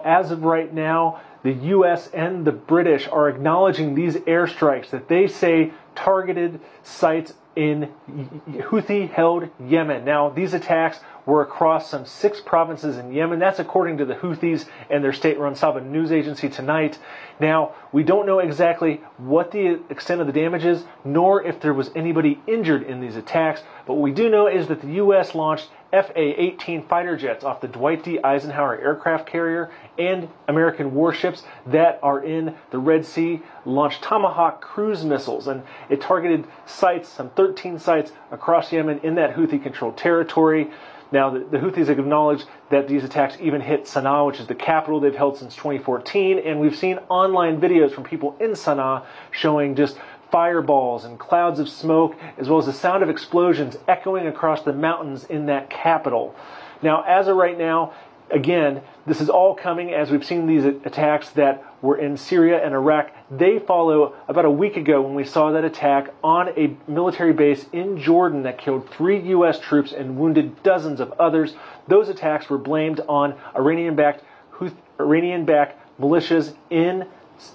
As of right now, the U.S. and the British are acknowledging these airstrikes that they say targeted sites in Houthi-held Yemen. Now, these attacks were across some 6 provinces in Yemen. That's according to the Houthis and their state-run Saba news agency tonight. Now, we don't know exactly what the extent of the damage is, nor if there was anybody injured in these attacks. But what we do know is that the U.S. launched FA-18 fighter jets off the Dwight D. Eisenhower aircraft carrier, and American warships that are in the Red Sea launched Tomahawk cruise missiles, and it targeted sites, some 13 sites across Yemen in that Houthi-controlled territory. Now, the Houthis have acknowledged that these attacks even hit Sana'a, which is the capital they've held since 2014, and we've seen online videos from people in Sana'a showing just fireballs and clouds of smoke, as well as the sound of explosions echoing across the mountains in that capital. Now, as of right now, again, this is all coming as we've seen these attacks that were in Syria and Iraq. They follow about a week ago when we saw that attack on a military base in Jordan that killed 3 U.S. troops and wounded dozens of others. Those attacks were blamed on Iranian-backed militias in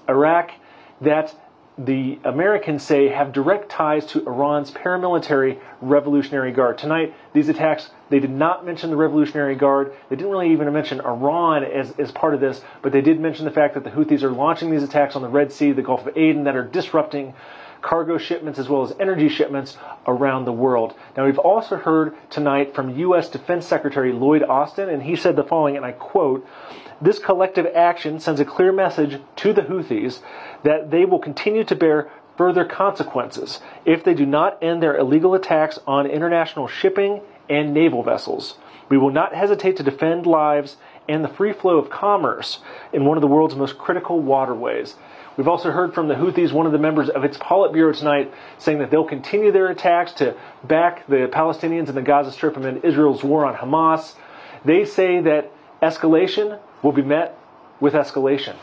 Iraq that the Americans say have direct ties to Iran's paramilitary Revolutionary Guard. Tonight, these attacks, they did not mention the Revolutionary Guard. They didn't really even mention Iran as part of this, but they did mention the fact that the Houthis are launching these attacks on the Red Sea, the Gulf of Aden, that are disrupting cargo shipments as well as energy shipments around the world. Now, we've also heard tonight from U.S. Defense Secretary Lloyd Austin, and he said the following, and I quote, "This collective action sends a clear message to the Houthis that they will continue to bear further consequences if they do not end their illegal attacks on international shipping and naval vessels. We will not hesitate to defend lives and the free flow of commerce in one of the world's most critical waterways." We've also heard from the Houthis, one of the members of its Politburo tonight, saying that they'll continue their attacks to back the Palestinians in the Gaza Strip amid Israel's war on Hamas. They say that escalation will be met with escalation.